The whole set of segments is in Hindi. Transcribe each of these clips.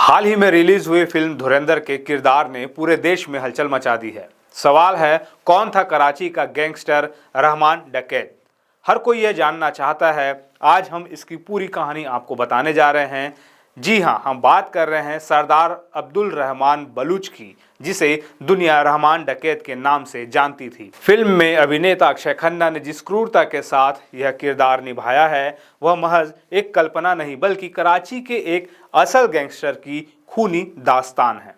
हाल ही में रिलीज हुई फिल्म धुरंधर के किरदार ने पूरे देश में हलचल मचा दी है। सवाल है, कौन था कराची का गैंगस्टर रहमान डकैत? हर कोई यह जानना चाहता है। आज हम इसकी पूरी कहानी आपको बताने जा रहे हैं। जी हां, हम बात कर रहे हैं सरदार अब्दुल रहमान बलूच की, जिसे दुनिया रहमान डकैत के नाम से जानती थी। फिल्म में अभिनेता अक्षय खन्ना ने जिस क्रूरता के साथ यह किरदार निभाया है, वह महज एक कल्पना नहीं बल्कि कराची के एक असल गैंगस्टर की खूनी दास्तान है।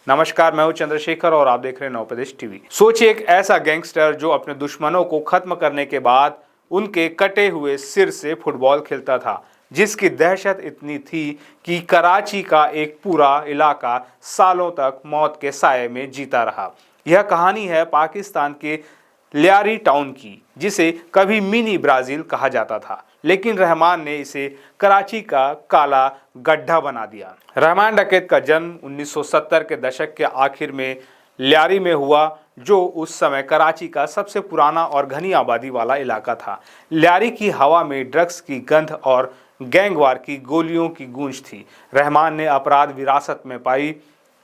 नमस्कार, मैं हूं चंद्रशेखर और आप देख रहे हैं नवप्रदेश टीवी। सोचिए, एक ऐसा गैंगस्टर जो अपने दुश्मनों को खत्म करने के बाद उनके कटे हुए सिर से फुटबॉल खेलता था, जिसकी दहशत इतनी थी कि कराची का एक पूरा इलाका सालों तक मौत के साये में जीता रहा। यह कहानी है पाकिस्तान के लियारी टाउन की, जिसे कभी मिनी ब्राजील कहा जाता था, लेकिन रहमान ने इसे कराची का काला गड्ढा बना दिया। रहमान डकैत का जन्म 1970 के दशक के आखिर में लियारी में हुआ, जो उस समय कराची का सबसे पुराना और घनी आबादी वाला इलाका था। लियारी की हवा में ड्रग्स की गंध और गैंगवार की गोलियों की गूंज थी। रहमान ने अपराध विरासत में पाई।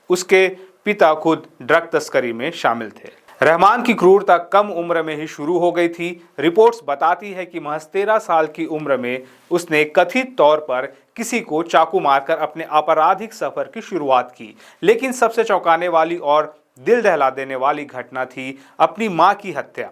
उसके पिता खुद ड्रग तस्करी में शामिल थे। रहमान की क्रूरता कम उम्र में ही शुरू हो गई थी। रिपोर्ट्स बताती है कि महज 13 साल की उम्र में उसने कथित तौर पर किसी को चाकू मारकर अपने आपराधिक सफर की शुरुआत की। लेकिन सबसे चौंकाने वाली और दिल दहला देने वाली घटना थी अपनी मां की हत्या।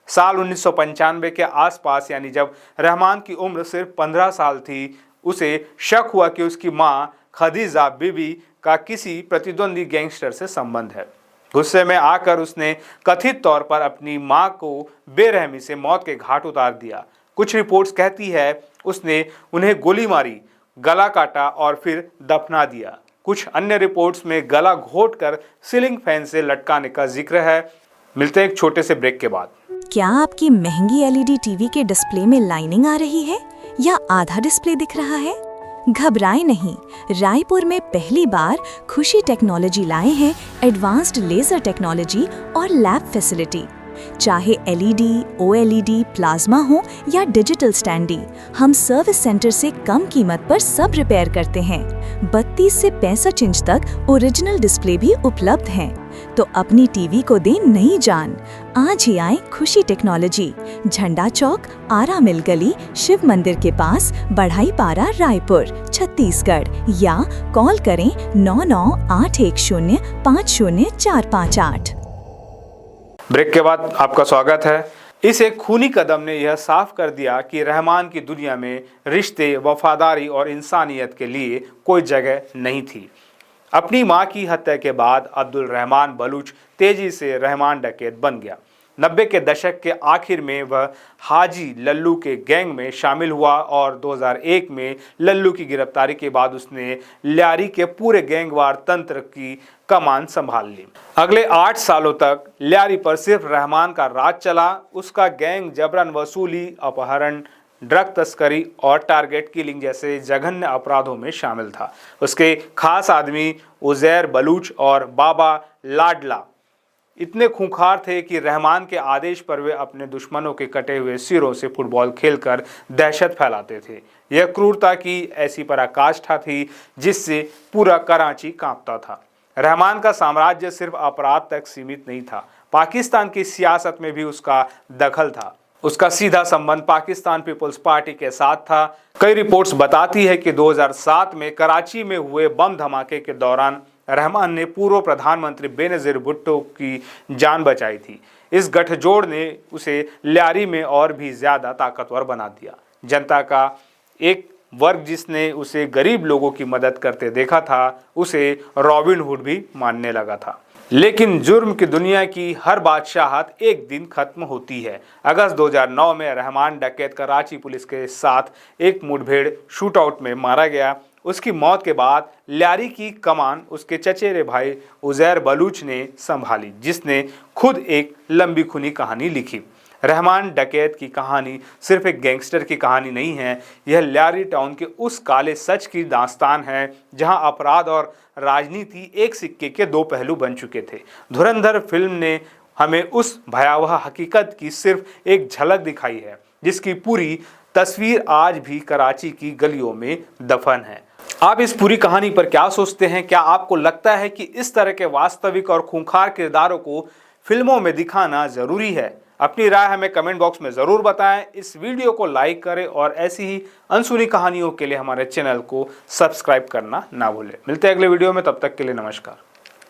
साल 1995 के आसपास, यानी जब रहमान की उम्र सिर्फ 15 साल थी, उसे शक हुआ कि उसकी मां खदीजा बीबी का किसी प्रतिद्वंदी गैंगस्टर से संबंध है। गुस्से में आकर उसने कथित तौर पर अपनी मां को बेरहमी से मौत के घाट उतार दिया। कुछ रिपोर्ट्स कहती है उसने उन्हें गोली मारी, गला काटा और फिर दफना दिया। कुछ अन्य रिपोर्ट्स में गला घोंटकर सीलिंग फैन से लटकाने का जिक्र है। मिलते हैं एक छोटे से ब्रेक के बाद। क्या आपकी महंगी एलईडी टीवी के डिस्प्ले में लाइनिंग आ रही है या आधा डिस्प्ले दिख रहा है? घबराएं नहीं, रायपुर में पहली बार खुशी टेक्नोलॉजी लाए हैं एडवांस्ड लेजर टेक्नोलॉजी और लैब फैसिलिटी। चाहे एलईडी, ओएलईडी, प्लाज्मा हो या डिजिटल स्टैंडी, हम सर्विस सेंटर से कम कीमत पर सब रिपेयर करते हैं। 32 से 65 इंच तक ओरिजिनल डिस्प्ले भी उपलब्ध हैं। तो अपनी टीवी को दें नई जान। आज ही आए खुशी टेक्नोलॉजी, झंडा चौक, आरा मिल गली, शिव मंदिर के पास, बढ़ाई पारा, रायपुर, छत्तीसगढ़, या कॉल करें 9981050458। ब्रेक के बाद आपका स्वागत है। इस एक खूनी कदम ने यह साफ कर दिया कि रहमान की दुनिया में रिश्ते, वफादारी और इंसानियत के लिए कोई जगह नहीं थी। अपनी मां की हत्या के बाद अब्दुल रहमान बलूच तेजी से रहमान डकैत बन गया। 90 के दशक के आखिर में वह हाजी लल्लू के गैंग में शामिल हुआ और 2001 में लल्लू की गिरफ्तारी के बाद उसने लियारी के पूरे गैंगवार तंत्र की कमान संभाल ली। अगले 8 सालों तक लियारी पर सिर्फ रहमान का राज चला। उसका गैंग जबरन वसूली, अपहरण, ड्रग तस्करी और टारगेट किलिंग जैसे जघन्य अपराधों में शामिल था। उसके खास आदमी उजैर बलूच और बाबा लाडला इतने खूंखार थे कि रहमान के आदेश पर वे अपने दुश्मनों के कटे हुए सिरों से फुटबॉल खेलकर दहशत फैलाते थे। यह क्रूरता की ऐसी पराकाष्ठा थी जिससे पूरा कराची कांपता था। रहमान का साम्राज्य सिर्फ अपराध तक सीमित नहीं था, पाकिस्तान की सियासत में भी उसका दखल था। उसका सीधा संबंध पाकिस्तान पीपल्स पार्टी के साथ था। कई रिपोर्ट्स बताती है कि 2007 में कराची में हुए बम धमाके के दौरान रहमान ने पूर्व प्रधानमंत्री बेनजीर भुट्टो की जान बचाई थी। इस गठजोड़ ने उसे लियारी में और भी ज्यादा ताकतवर बना दिया। जनता का एक वर्ग जिसने उसे गरीब लोगों की मदद करते देखा था, उसे रॉबिन हुड भी मानने लगा था। लेकिन जुर्म की दुनिया की हर बादशाहत एक दिन खत्म होती है। अगस्त 2009 में रहमान डकैत कराची पुलिस के साथ एक मुठभेड़ शूटआउट में मारा गया। उसकी मौत के बाद लियारी की कमान उसके चचेरे भाई उजैर बलूच ने संभाली, जिसने खुद एक लंबी खूनी कहानी लिखी। रहमान डकैत की कहानी सिर्फ एक गैंगस्टर की कहानी नहीं है, यह लियारी टाउन के उस काले सच की दास्तान है जहां अपराध और राजनीति एक सिक्के के दो पहलू बन चुके थे। धुरंधर फिल्म ने हमें उस भयावह हकीकत की सिर्फ एक झलक दिखाई है, जिसकी पूरी तस्वीर आज भी कराची की गलियों में दफन है। आप इस पूरी कहानी पर क्या सोचते हैं? क्या आपको लगता है कि इस तरह के वास्तविक और खूंखार किरदारों को फिल्मों में दिखाना जरूरी है? अपनी राय हमें कमेंट बॉक्स में जरूर बताएं। इस वीडियो को लाइक करें और ऐसी ही अनसुनी कहानियों के लिए हमारे चैनल को सब्सक्राइब करना ना भूलें। मिलते हैं अगले वीडियो में, तब तक के लिए नमस्कार।